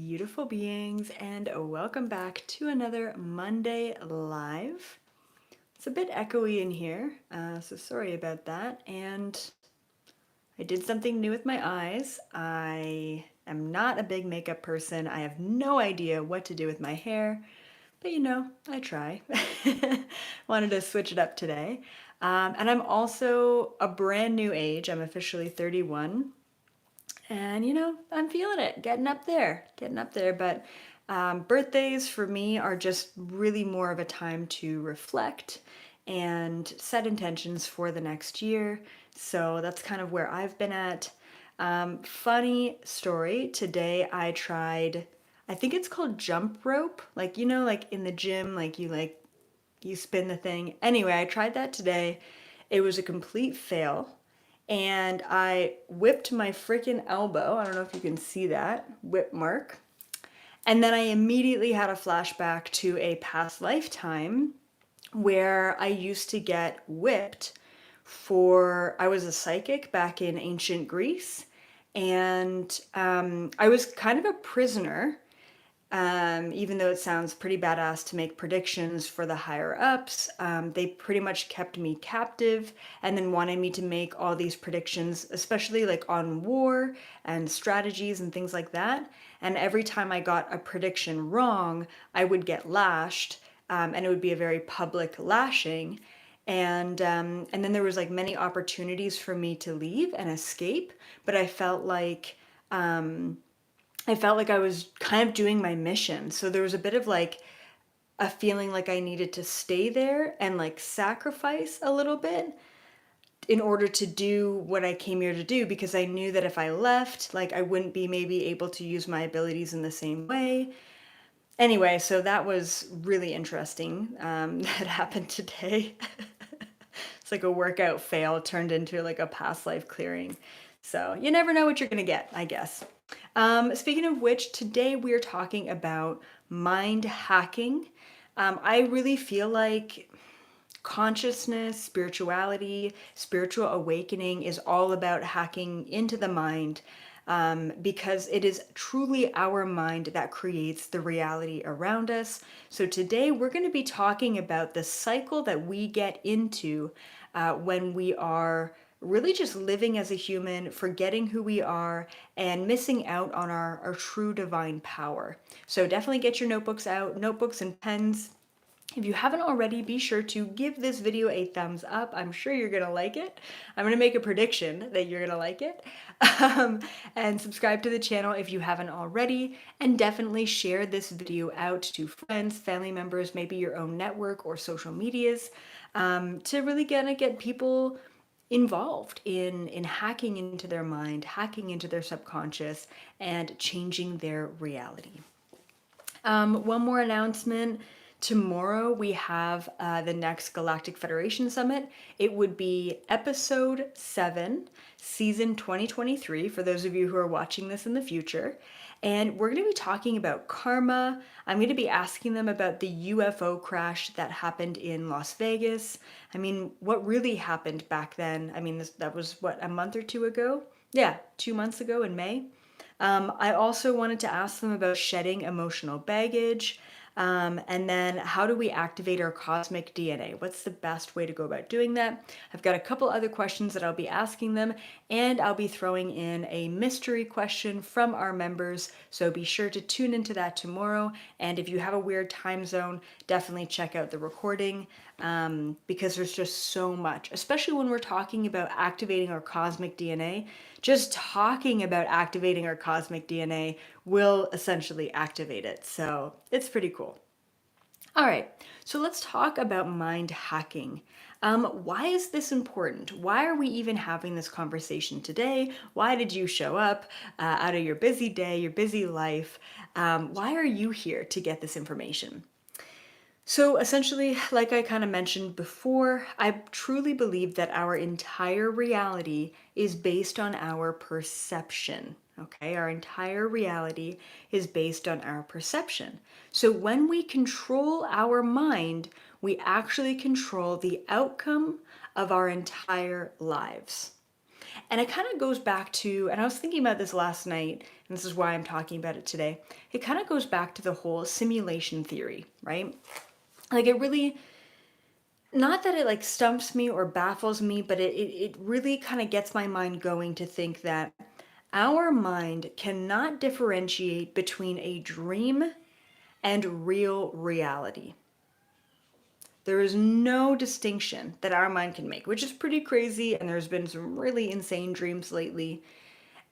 beautiful beings, and welcome back to another Monday Live. It's a bit echoey in here, so sorry about that. And I did something new with my eyes. I am not a big makeup person. I have no idea what to do with my hair, but I try. Wanted to switch it up today. And I'm also a brand new age. I'm officially 31. And I'm feeling it, getting up there. But birthdays for me are just really more of a time to reflect and set intentions for the next year. So that's kind of where I've been at. Funny story, today I tried, I think it's called jump rope. Like, like in the gym, you spin the thing. Anyway, I tried that today. It was a complete fail. And I whipped my freaking elbow. I don't know if you can see that whip mark. And then I immediately had a flashback to a past lifetime where I used to get whipped I was a psychic back in ancient Greece. And I was kind of a prisoner, even though it sounds pretty badass to make predictions for the higher ups. They pretty much kept me captive and then wanted me to make all these predictions, especially like on war and strategies and things like that. And every time I got a prediction wrong, I would get lashed, and it would be a very public lashing. And then there was like many opportunities for me to leave and escape, but I felt like I was kind of doing my mission. So there was a bit of like a feeling like I needed to stay there and like sacrifice a little bit in order to do what I came here to do, because I knew that if I left, like I wouldn't be maybe able to use my abilities in the same way. Anyway, so that was really interesting. That happened today. It's like a workout fail turned into like a past life clearing. So you never know what you're gonna get, I guess. Speaking of which, today we're talking about mind hacking. I really feel like consciousness, spirituality, spiritual awakening is all about hacking into the mind, because it is truly our mind that creates the reality around us. So today we're going to be talking about the cycle that we get into when we are really just living as a human, forgetting who we are, and missing out on our true divine power. So definitely get your notebooks out, notebooks and pens. If you haven't already, be sure to give this video a thumbs up. I'm sure you're gonna like it. I'm gonna make a prediction that you're gonna like it. And subscribe to the channel if you haven't already. And definitely share this video out to friends, family members, maybe your own network or social medias, to really get people involved in hacking into their mind, hacking into their subconscious, and changing their reality. One more announcement. Tomorrow we have the next Galactic Federation Summit. It would be episode 7, season 2023, for those of you who are watching this in the future. And we're going to be talking about karma. I'm going to be asking them about the UFO crash that happened in Las Vegas. I mean, what really happened back then? I mean, that was what, a month or two ago? Yeah, 2 months ago in May. I also wanted to ask them about shedding emotional baggage. And then how do we activate our cosmic DNA? What's the best way to go about doing that? I've got a couple other questions that I'll be asking them, and I'll be throwing in a mystery question from our members. So be sure to tune into that tomorrow. And if you have a weird time zone, definitely check out the recording, because there's just so much, especially when we're talking about activating our cosmic DNA. Just talking about activating our cosmic DNA will essentially activate it. So it's pretty cool. All right, so let's talk about mind hacking. Why is this important? Why are we even having this conversation today? Why did you show up out of your busy day, your busy life? Why are you here to get this information? So essentially, like I kind of mentioned before, I truly believe that our entire reality is based on our perception. Okay, our entire reality is based on our perception. So when we control our mind, we actually control the outcome of our entire lives. And it kind of goes back to, and I was thinking about this last night, and this is why I'm talking about it today. It kind of goes back to the whole simulation theory, right? Like it really, not that it like stumps me or baffles me, but it really kind of gets my mind going to think that our mind cannot differentiate between a dream and real reality. There is no distinction that our mind can make, which is pretty crazy. And there's been some really insane dreams lately.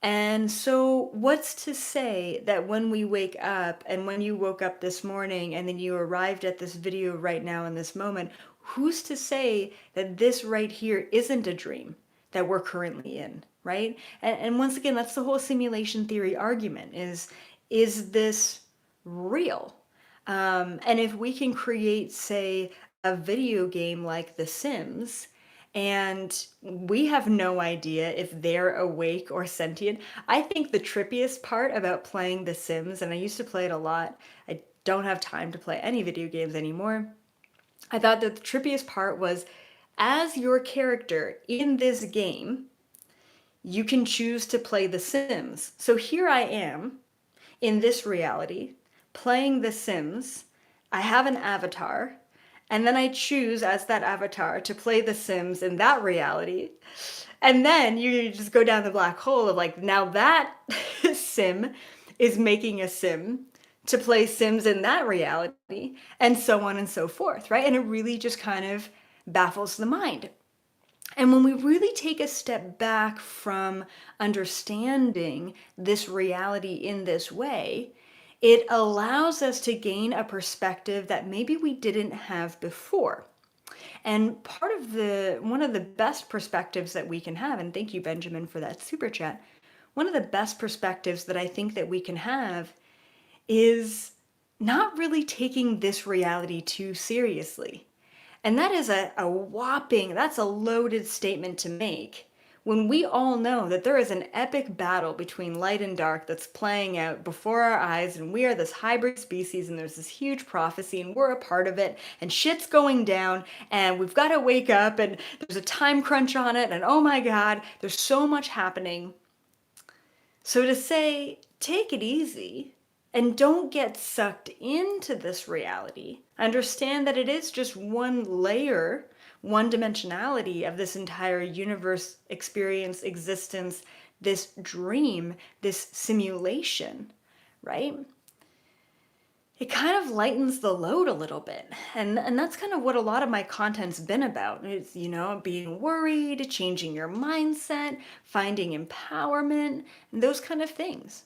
And so, what's to say that when we wake up and when you woke up this morning and then you arrived at this video right now in this moment, who's to say that this right here isn't a dream that we're currently in, right? And once again, that's the whole simulation theory argument is this real? And if we can create, say, a video game like The Sims, and we have no idea if they're awake or sentient. I think the trippiest part about playing The Sims, and I used to play it a lot, I don't have time to play any video games anymore. I thought that the trippiest part was as your character in this game, you can choose to play The Sims. So here I am in this reality, playing The Sims. I have an avatar, and then I choose as that avatar to play The Sims in that reality. And then you just go down the black hole of like, now that sim is making a sim to play Sims in that reality, and so on and so forth, right? And it really just kind of baffles the mind. And when we really take a step back from understanding this reality in this way, it allows us to gain a perspective that maybe we didn't have before. And one of the best perspectives that we can have, and thank you, Benjamin, for that super chat. One of the best perspectives that I think that we can have is not really taking this reality too seriously. And that is a whopping, that's a loaded statement to make when we all know that there is an epic battle between light and dark that's playing out before our eyes, and we are this hybrid species, and there's this huge prophecy, and we're a part of it, and shit's going down, and we've got to wake up, and there's a time crunch on it, and oh my God, there's so much happening. So to say, take it easy and don't get sucked into this reality. Understand that it is just one layer, one dimensionality of this entire universe, experience, existence, this dream, this simulation, right? It kind of lightens the load a little bit. And that's kind of what a lot of my content's been about. It's, being worried, changing your mindset, finding empowerment, and those kind of things.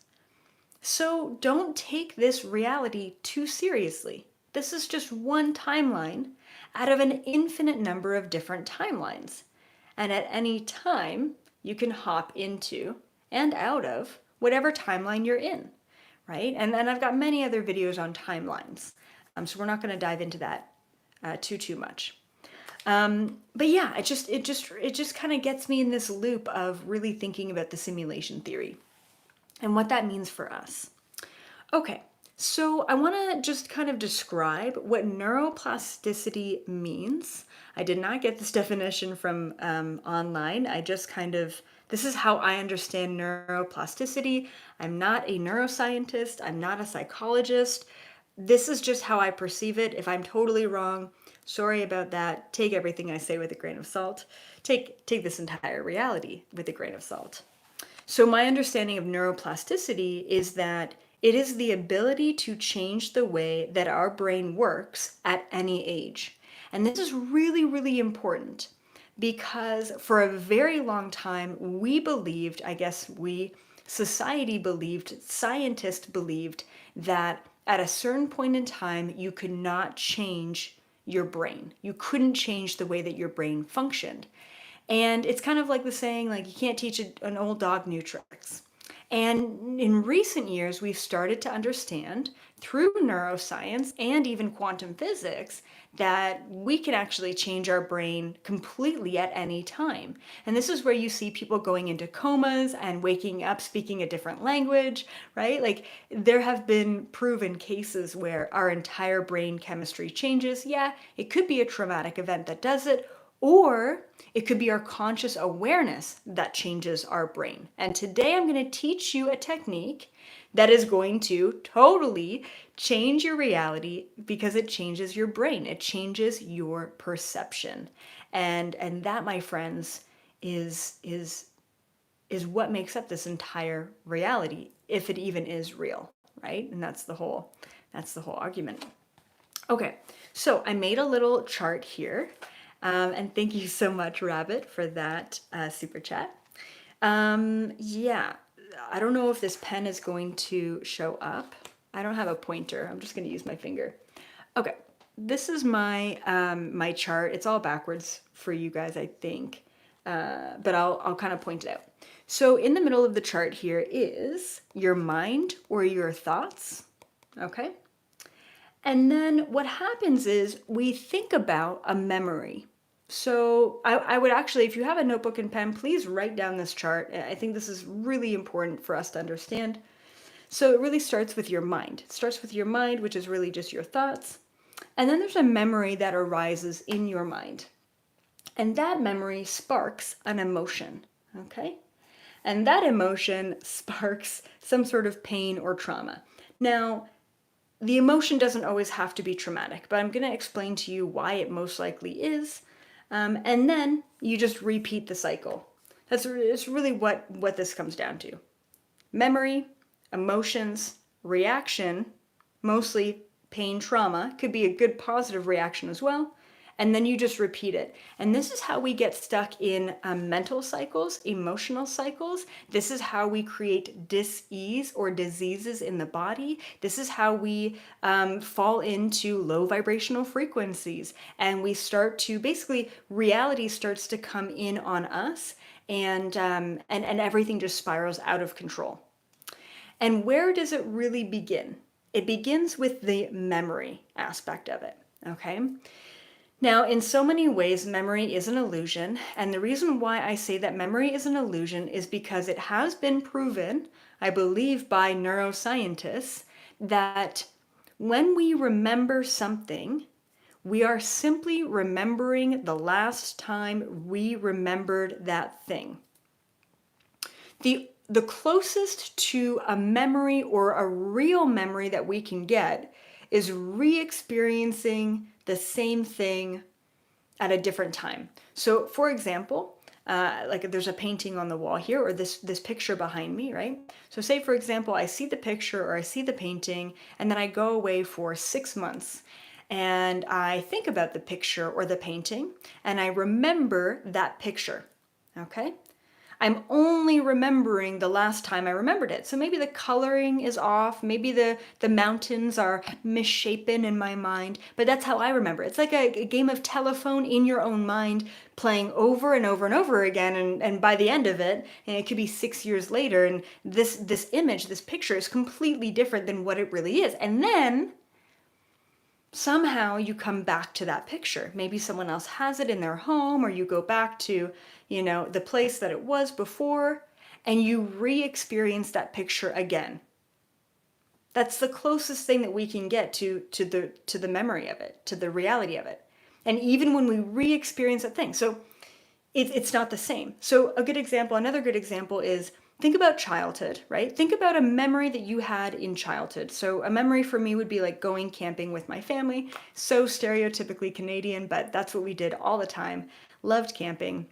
So don't take this reality too seriously. This is just one timeline out of an infinite number of different timelines. And at any time, you can hop into and out of whatever timeline you're in, right? And then I've got many other videos on timelines. So we're not going to dive into that too much. But yeah, it just kind of gets me in this loop of really thinking about the simulation theory and what that means for us. Okay, so I want to just kind of describe what neuroplasticity means. I did not get this definition from online. This is how I understand neuroplasticity. I'm not a neuroscientist. I'm not a psychologist. This is just how I perceive it. If I'm totally wrong, sorry about that. Take everything I say with a grain of salt. Take this entire reality with a grain of salt. So my understanding of neuroplasticity is that it is the ability to change the way that our brain works at any age. And this is really, really important because for a very long time, society believed, scientists believed that at a certain point in time, you could not change your brain. You couldn't change the way that your brain functioned. And it's kind of like the saying, like, you can't teach an old dog new tricks. And in recent years, we've started to understand through neuroscience and even quantum physics that we can actually change our brain completely at any time. And this is where you see people going into comas and waking up speaking a different language, right? Like there have been proven cases where our entire brain chemistry changes. Yeah, it could be a traumatic event that does it, Or it could be our conscious awareness that changes our brain. And today I'm going to teach you a technique that is going to totally change your reality because it changes your brain. It changes your perception. And that, my friends, is what makes up this entire reality, if it even is real, right? And that's the whole argument. Okay, so I made a little chart here, and thank you so much, Rabbit, for that super chat. Yeah, I don't know if this pen is going to show up. I don't have a pointer. I'm just going to use my finger. Okay, this is my chart. It's all backwards for you guys, I think, but I'll kind of point it out. So in the middle of the chart here is your mind or your thoughts. Okay. And then what happens is we think about a memory. So I would actually, if you have a notebook and pen, please write down this chart. I think this is really important for us to understand. So it really starts with your mind. It starts with your mind, which is really just your thoughts. And then there's a memory that arises in your mind. And that memory sparks an emotion, okay? And that emotion sparks some sort of pain or trauma. Now, the emotion doesn't always have to be traumatic, but I'm going to explain to you why it most likely is. And then you just repeat the cycle. It's really what this comes down to. Memory, emotions, reaction, mostly pain, trauma, could be a good positive reaction as well. And then you just repeat it. And this is how we get stuck in mental cycles, emotional cycles. This is how we create dis-ease or diseases in the body. This is how we fall into low vibrational frequencies. And we start to, basically, reality starts to come in on us, and everything just spirals out of control. And where does it really begin? It begins with the memory aspect of it, okay? Now, in so many ways, memory is an illusion. And the reason why I say that memory is an illusion is because it has been proven, I believe, by neuroscientists, that when we remember something, we are simply remembering the last time we remembered that thing. The closest to a memory or a real memory that we can get is re-experiencing the same thing at a different time. So for example, like there's a painting on the wall here, or this picture behind me, right? So say for example, I see the picture or I see the painting, and then I go away for 6 months and I think about the picture or the painting and I remember that picture, okay? I'm only remembering the last time I remembered it. So maybe the coloring is off, maybe the mountains are misshapen in my mind, but that's how I remember. It's like a game of telephone in your own mind, playing over and over and over again, and by the end of it, and it could be 6 years later, and this image, this picture is completely different than what it really is. And then somehow you come back to that picture. Maybe someone else has it in their home, or you go back to, the place that it was before, and you re-experience that picture again. That's the closest thing that we can get to the memory of it, to the reality of it. And even when we re-experience that thing, so it's not the same. So another good example is, think about childhood, right? Think about a memory that you had in childhood. So a memory for me would be like going camping with my family. So stereotypically Canadian, but that's what we did all the time. Loved camping.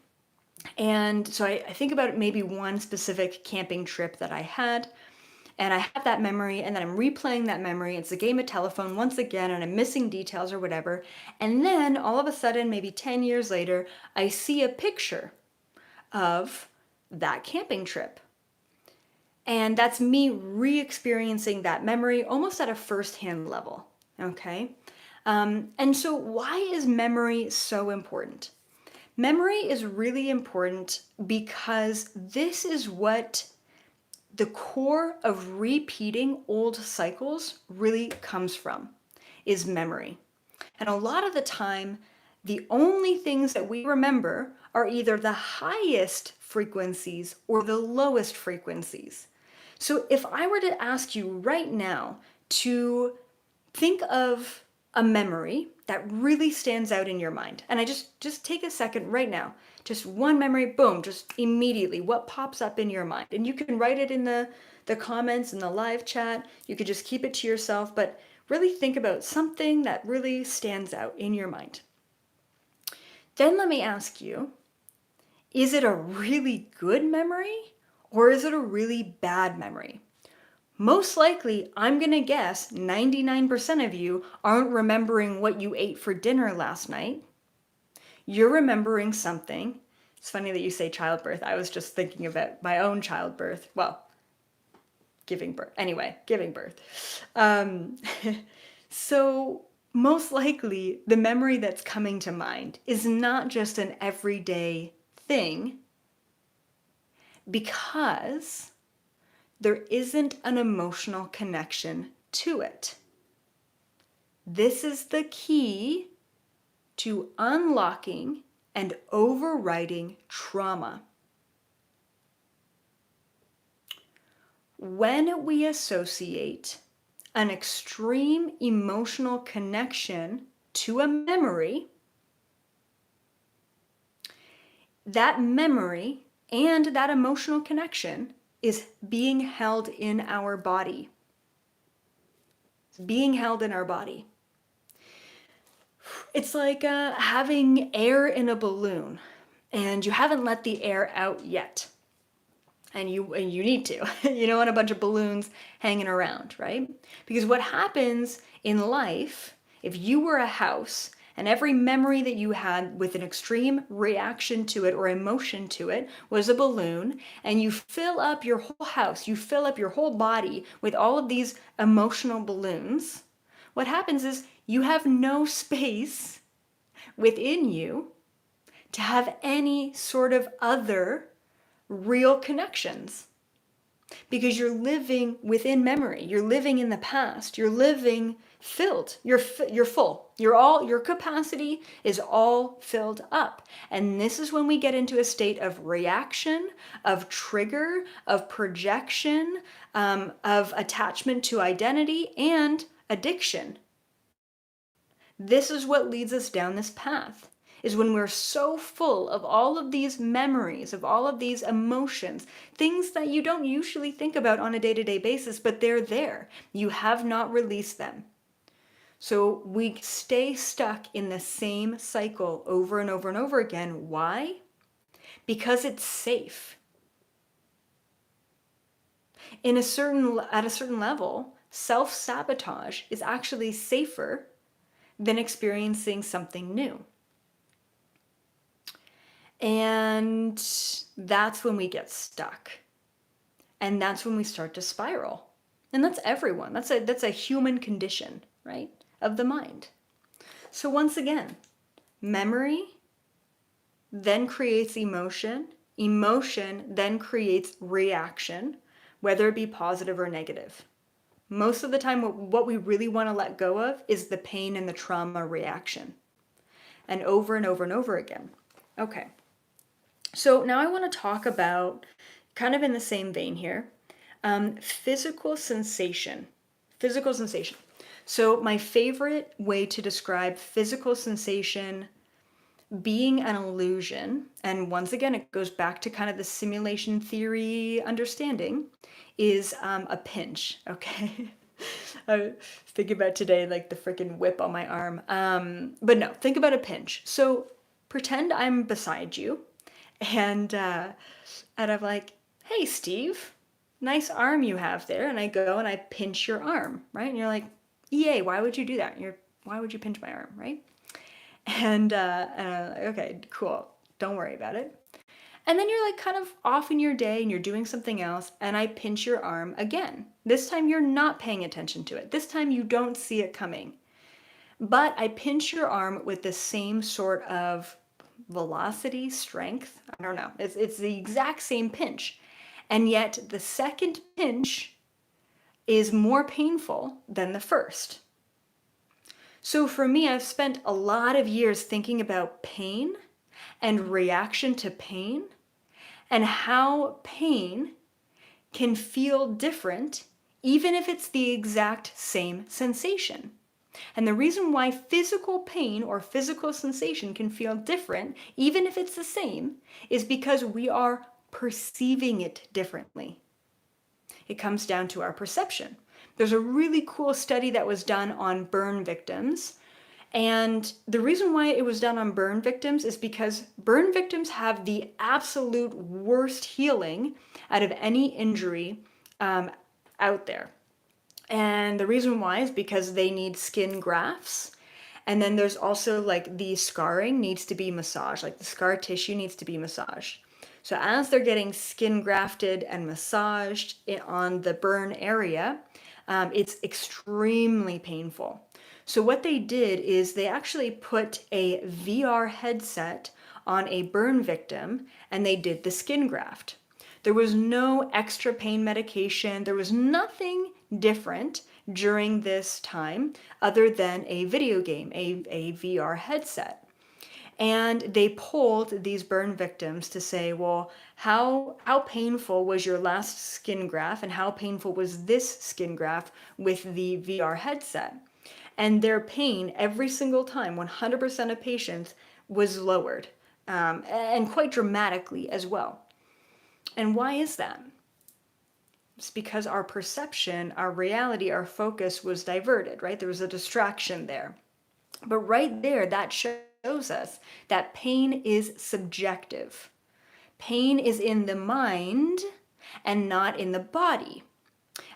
And so I think about maybe one specific camping trip that I had, and I have that memory, and then I'm replaying that memory. It's a game of telephone once again, and I'm missing details or whatever. And then all of a sudden, maybe 10 years later, I see a picture of that camping trip. And that's me re-experiencing that memory almost at a first-hand level, okay? And so why is memory so important? Memory is really important because this is what the core of repeating old cycles really comes from, is memory. And a lot of the time, the only things that we remember are either the highest frequencies or the lowest frequencies. So if I were to ask you right now to think of a memory that really stands out in your mind. And I just take a second right now. Just one memory, boom, just immediately what pops up in your mind. And you can write it in the comments in the live chat. You could just keep it to yourself, but really think about something that really stands out in your mind. Then let me ask you, is it a really good memory or is it a really bad memory? Most likely, I'm going to guess 99% of you aren't remembering what you ate for dinner last night. You're remembering something. It's funny that you say childbirth. I was just thinking about my own childbirth. Well, giving birth. Anyway, giving birth. So most likely, the memory that's coming to mind is not just an everyday thing because there isn't an emotional connection to it. This is the key to unlocking and overriding trauma. When we associate an extreme emotional connection to a memory, that memory and that emotional connection is being held in our body. It's being held in our body. It's like having air in a balloon and you haven't let the air out yet. And you need to. You don't want a bunch of balloons hanging around, right? Because what happens in life, if you were a house and every memory that you had with an extreme reaction to it or emotion to it was a balloon, and you fill up your whole house, you fill up your whole body with all of these emotional balloons, what happens is you have no space within you to have any sort of other real connections, because you're living within memory, you're living in the past, you're living filled, you're full, your capacity is all filled up. And this is when we get into a state of reaction, of trigger, of projection, of attachment to identity and addiction. This is what leads us down this path, is when we're so full of all of these memories, of all of these emotions, things that you don't usually think about on a day-to-day basis, but they're there. You have not released them. So we stay stuck in the same cycle over and over and over again. Why? Because it's safe. At a certain level, self-sabotage is actually safer than experiencing something new. And that's when we get stuck. And that's when we start to spiral. And that's everyone. That's a human condition, right? Of the mind. So once again, memory then creates emotion. Emotion then creates reaction, whether it be positive or negative. Most of the time, what we really want to let go of is the pain and the trauma reaction. And over and over and over again. Okay. So now I want to talk about, kind of in the same vein here, physical sensation. Physical sensation. So my favorite way to describe physical sensation being an illusion, and once again, it goes back to kind of the simulation theory understanding, is a pinch, okay? I was thinking about today, like the freaking whip on my arm. But no, think about a pinch. So pretend I'm beside you, and I'm like, hey, Steve, nice arm you have there. And I go and I pinch your arm, right? And you're like, yay, why would you do that? Why would you pinch my arm, right? And okay, cool. Don't worry about it. And then you're like kind of off in your day and you're doing something else, and I pinch your arm again. This time you're not paying attention to it. This time you don't see it coming. But I pinch your arm with the same sort of velocity, strength. I don't know. It's the exact same pinch. And yet the second pinch is more painful than the first. So for me, I've spent a lot of years thinking about pain and reaction to pain and how pain can feel different even if it's the exact same sensation. And the reason why physical pain or physical sensation can feel different, even if it's the same, is because we are perceiving it differently. It comes down to our perception. There's a really cool study that was done on burn victims. And the reason why it was done on burn victims is because burn victims have the absolute worst healing out of any injury out there. And the reason why is because they need skin grafts. And then there's also like the scarring needs to be massaged, like the scar tissue needs to be massaged. So as they're getting skin grafted and massaged on the burn area, it's extremely painful. So what they did is they actually put a VR headset on a burn victim and they did the skin graft. There was no extra pain medication. There was nothing different during this time other than a video game, a VR headset. And they polled these burn victims to say, well, how painful was your last skin graft and how painful was this skin graft with the VR headset? And their pain every single time, 100% of patients, was lowered, and quite dramatically as well. And why is that? It's because our perception, our reality, our focus was diverted, right? There was a distraction there. But right there, that shows us that pain is subjective. Pain is in the mind and not in the body.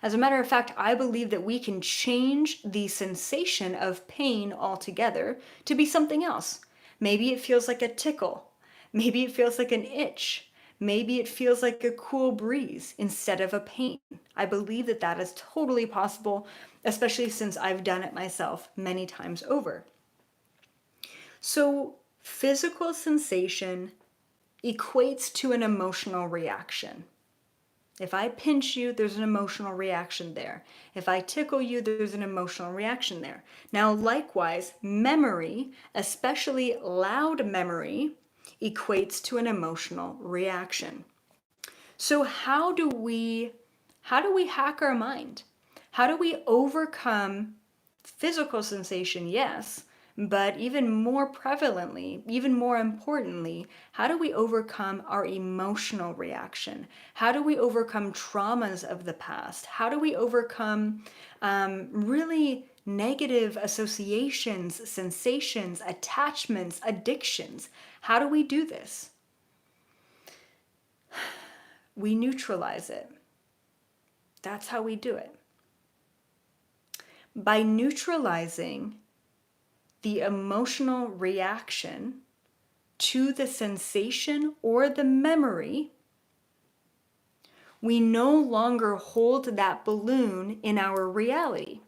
As a matter of fact, I believe that we can change the sensation of pain altogether to be something else. Maybe it feels like a tickle. Maybe it feels like an itch. Maybe it feels like a cool breeze instead of a pain. I believe that that is totally possible, especially since I've done it myself many times over. So, physical sensation equates to an emotional reaction. If I pinch you, there's an emotional reaction there. If I tickle you, there's an emotional reaction there. Now, likewise, memory, especially loud memory, equates to an emotional reaction. So how do we hack our mind? How do we overcome physical sensation? Yes, but even more prevalently, even more importantly, how do we overcome our emotional reaction? How do we overcome traumas of the past? How do we overcome really negative associations, sensations, attachments, addictions? How do we do this? We neutralize it. That's how we do it. By neutralizing the emotional reaction to the sensation or the memory, we no longer hold that balloon in our reality.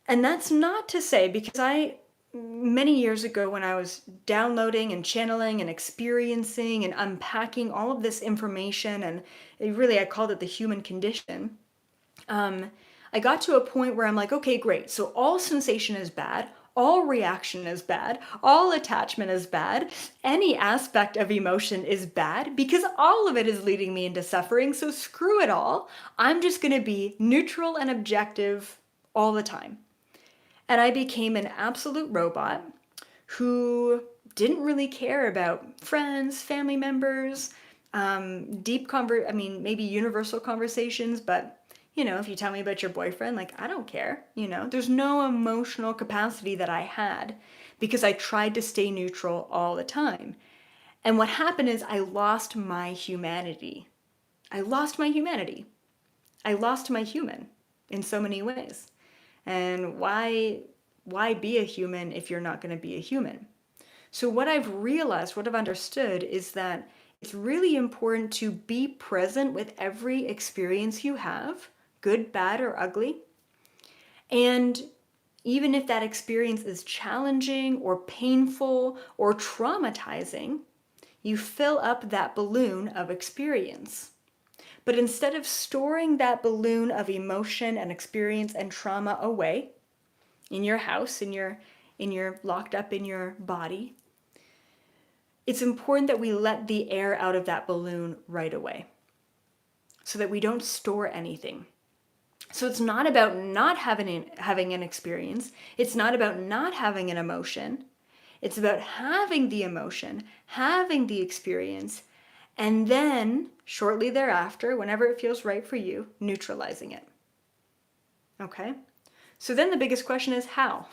And that's not to say, because many years ago when I was downloading and channeling and experiencing and unpacking all of this information, and I called it the human condition, I got to a point where I'm like, okay, great. So all sensation is bad. All reaction is bad. All attachment is bad. Any aspect of emotion is bad because all of it is leading me into suffering. So screw it all. I'm just going to be neutral and objective all the time. And I became an absolute robot who didn't really care about friends, family members, maybe universal conversations, but if you tell me about your boyfriend, like, I don't care, there's no emotional capacity that I had because I tried to stay neutral all the time. And what happened is I lost my humanity. I lost my humanity. I lost my human in so many ways. And why be a human if you're not going to be a human? So what I've realized, what I've understood is that it's really important to be present with every experience you have, good, bad, or ugly. And even if that experience is challenging or painful or traumatizing, you fill up that balloon of experience. But instead of storing that balloon of emotion and experience and trauma away in your house, in your locked up in your body, it's important that we let the air out of that balloon right away so that we don't store anything. So it's not about not having an experience. It's not about not having an emotion. It's about having the emotion, having the experience, and then shortly thereafter, whenever it feels right for you, neutralizing it. Okay? So then the biggest question is how?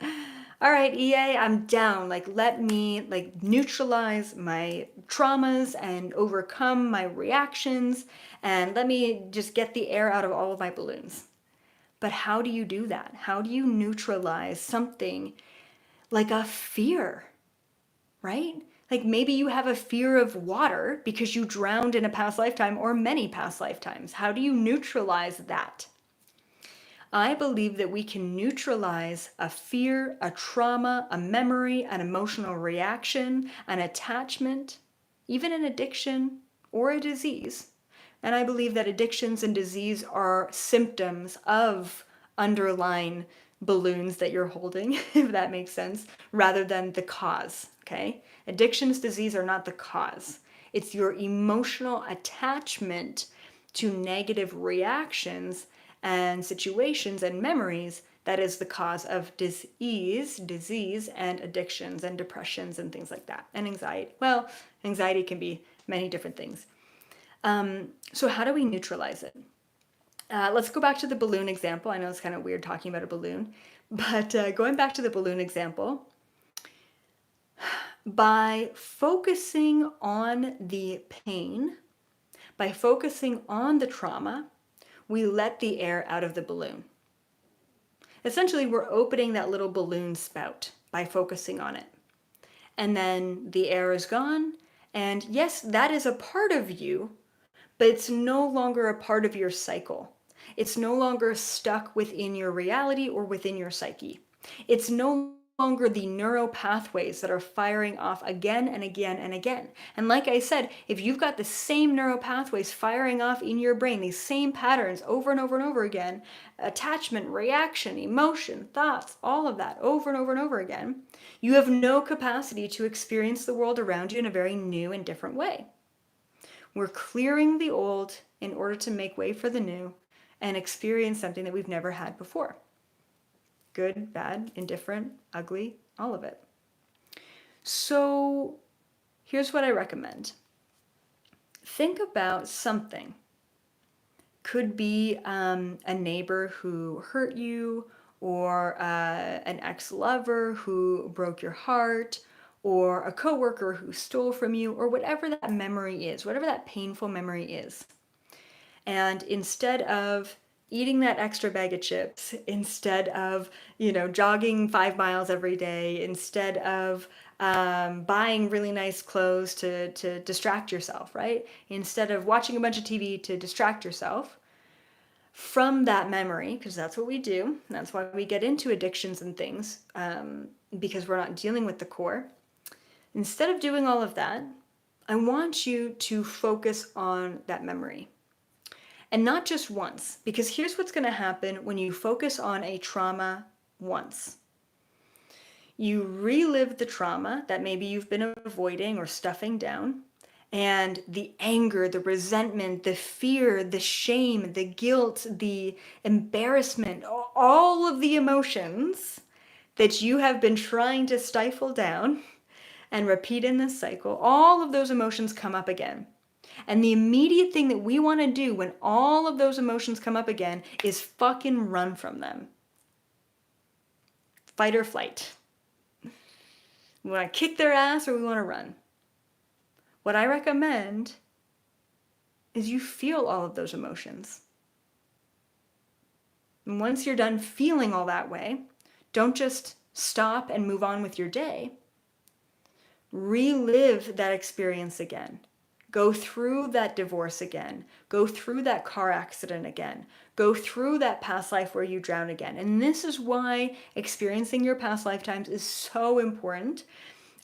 All right, EA, I'm down. Like, let me like neutralize my traumas and overcome my reactions, and let me just get the air out of all of my balloons. But how do you do that? How do you neutralize something like a fear, right? Like maybe you have a fear of water because you drowned in a past lifetime or many past lifetimes. How do you neutralize that? I believe that we can neutralize a fear, a trauma, a memory, an emotional reaction, an attachment, even an addiction or a disease. And I believe that addictions and disease are symptoms of underlying balloons that you're holding, if that makes sense, rather than the cause. Okay? Addictions, disease are not the cause. It's your emotional attachment to negative reactions and situations and memories that is the cause of disease and addictions and depressions and things like that. And anxiety. Well, anxiety can be many different things. So how do we neutralize it? Let's go back to the balloon example. I know it's kind of weird talking about a balloon, but going back to the balloon example, by focusing on the pain, by focusing on the trauma, we let the air out of the balloon. Essentially, we're opening that little balloon spout by focusing on it. And then the air is gone. And yes, that is a part of you, but it's no longer a part of your cycle. It's no longer stuck within your reality or within your psyche. It's no longer the neural pathways that are firing off again and again and again. And like I said, if you've got the same neural pathways firing off in your brain, these same patterns over and over and over again, attachment, reaction, emotion, thoughts, all of that over and over and over again, you have no capacity to experience the world around you in a very new and different way. We're clearing the old in order to make way for the new and experience something that we've never had before. Good, bad, indifferent, ugly, all of it. So here's what I recommend. Think about something. Could be a neighbor who hurt you, or an ex-lover who broke your heart, or a coworker who stole from you, or whatever that memory is, whatever that painful memory is. And instead of eating that extra bag of chips, instead of, jogging 5 miles every day, instead of buying really nice clothes to distract yourself, right? Instead of watching a bunch of TV to distract yourself from that memory, because that's what we do. That's why we get into addictions and things, because we're not dealing with the core. Instead of doing all of that, I want you to focus on that memory. And not just once, because here's what's going to happen when you focus on a trauma once. You relive the trauma that maybe you've been avoiding or stuffing down, and the anger, the resentment, the fear, the shame, the guilt, the embarrassment, all of the emotions that you have been trying to stifle down and repeat in this cycle, all of those emotions come up again. And the immediate thing that we want to do when all of those emotions come up again is fucking run from them. Fight or flight. We want to kick their ass or we want to run. What I recommend is you feel all of those emotions. And once you're done feeling all that way, don't just stop and move on with your day. Relive that experience again. Go through that divorce again. Go through that car accident again. Go through that past life where you drown again. And this is why experiencing your past lifetimes is so important.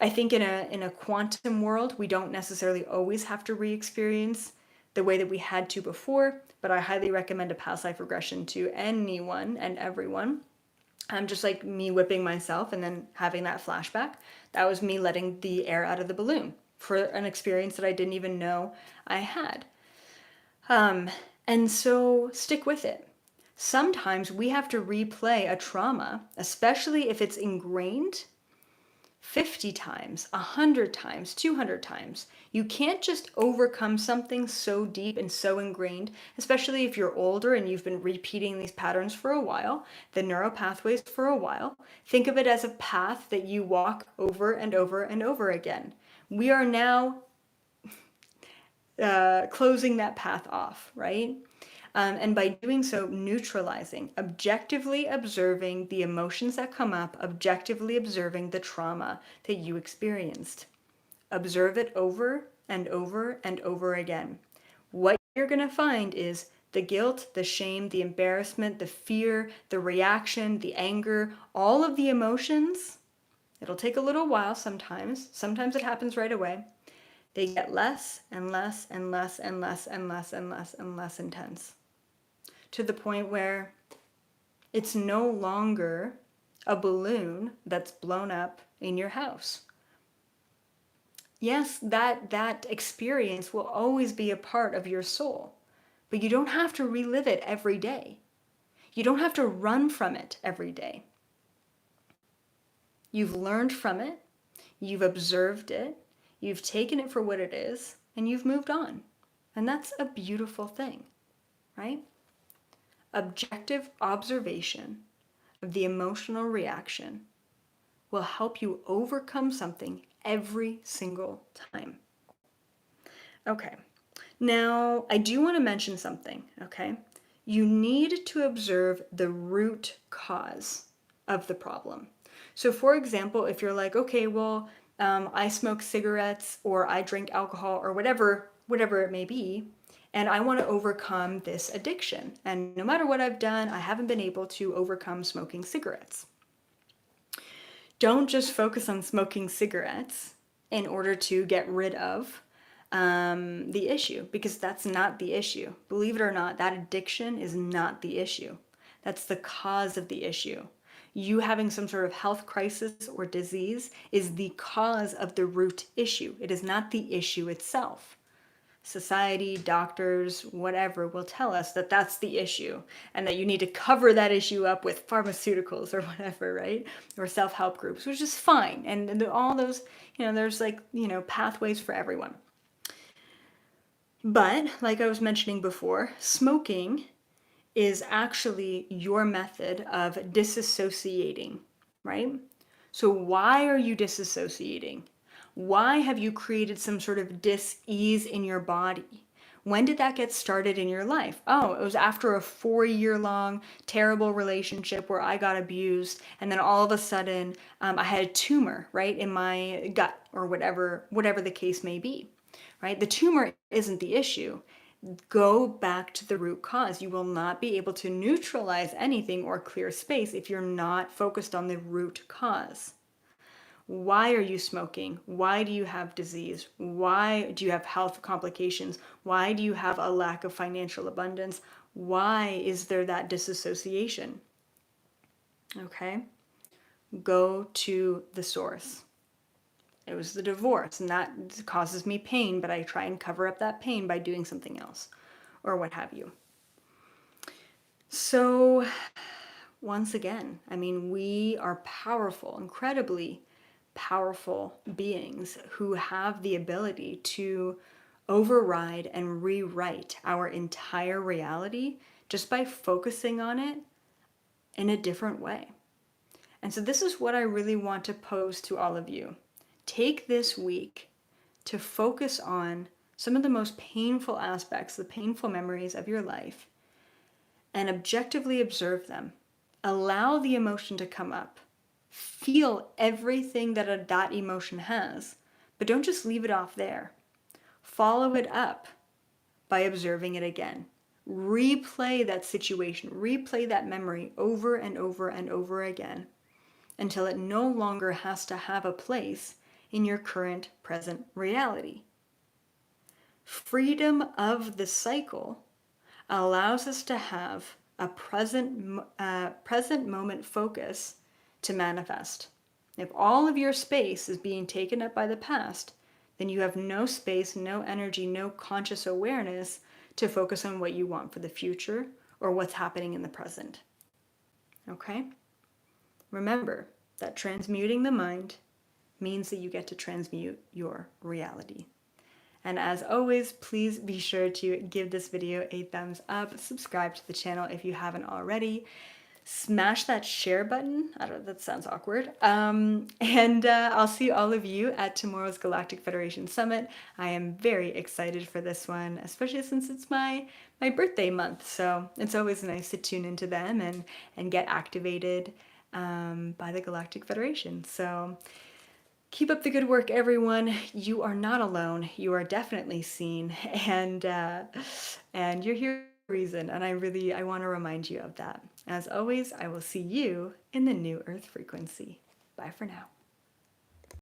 I think in a quantum world, we don't necessarily always have to re-experience the way that we had to before, but I highly recommend a past life regression to anyone and everyone. Just like me whipping myself and then having that flashback. That was me letting the air out of the balloon for an experience that I didn't even know I had. And so stick with it. Sometimes we have to replay a trauma, especially if it's ingrained, 50 times, 100 times, 200 times. You can't just overcome something so deep and so ingrained, especially if you're older and you've been repeating these patterns for a while, the neural pathways for a while. Think of it as a path that you walk over and over and over again. We are now closing that path off, right? And by doing so, neutralizing, objectively observing the emotions that come up, objectively observing the trauma that you experienced. Observe it over and over and over again. What you're going to find is the guilt, the shame, the embarrassment, the fear, the reaction, the anger, all of the emotions. It'll take a little while sometimes. Sometimes it happens right away. They get less and less and less and less and less and less and less intense, to the point where it's no longer a balloon that's blown up in your house. Yes, that experience will always be a part of your soul, but you don't have to relive it every day. You don't have to run from it every day. You've learned from it, you've observed it, you've taken it for what it is, and you've moved on. And that's a beautiful thing, right? Objective observation of the emotional reaction will help you overcome something every single time. Okay, now I do want to mention something, okay? You need to observe the root cause of the problem. So, for example, if you're like, okay, well, I smoke cigarettes or I drink alcohol or whatever it may be, and I want to overcome this addiction. And no matter what I've done, I haven't been able to overcome smoking cigarettes. Don't just focus on smoking cigarettes in order to get rid of the issue, because that's not the issue. Believe it or not, that addiction is not the issue. That's the cause of the issue. You having some sort of health crisis or disease is the cause of the root issue. It is not the issue itself. Society, doctors, whatever will tell us that that's the issue and that you need to cover that issue up with pharmaceuticals or whatever, right? Or self-help groups, which is fine. And all those, there's pathways for everyone. But like I was mentioning before, smoking is actually your method of disassociating, right? So why are you disassociating? Why have you created some sort of dis-ease in your body? When did that get started in your life? Oh, it was after a 4-year long terrible relationship where I got abused, and then all of a sudden I had a tumor, right, in my gut, or whatever the case may be, right? The tumor isn't the issue. Go back to the root cause. You will not be able to neutralize anything or clear space if you're not focused on the root cause. Why are you smoking? Why do you have disease? Why do you have health complications? Why do you have a lack of financial abundance? Why is there that disassociation? Okay? Go to the source. It was the divorce, and that causes me pain, but I try and cover up that pain by doing something else, or what have you. So, once again, we are powerful, incredibly powerful beings who have the ability to override and rewrite our entire reality just by focusing on it in a different way. And so this is what I really want to pose to all of you. Take this week to focus on some of the most painful aspects, the painful memories of your life, and objectively observe them. Allow the emotion to come up. Feel everything that that emotion has, but don't just leave it off there. Follow it up by observing it again. Replay that situation, replay that memory over and over and over again until it no longer has to have a place in your current present reality. Freedom of the cycle allows us to have a present moment focus to manifest. If all of your space is being taken up by the past, then you have no space, no energy, no conscious awareness to focus on what you want for the future or what's happening in the present. Okay? Remember that transmuting the mind means that you get to transmute your reality. And as always, please be sure to give this video a thumbs up, subscribe to the channel if you haven't already, smash that share button. I don't know, that sounds awkward. And I'll see all of you at tomorrow's Galactic Federation Summit. I am very excited for this one, especially since it's my birthday month. So it's always nice to tune into them and get activated by the Galactic Federation. So keep up the good work, everyone. You are not alone. You are definitely seen, and you're here for a reason. And I want to remind you of that. As always, I will see you in the new Earth frequency. Bye for now.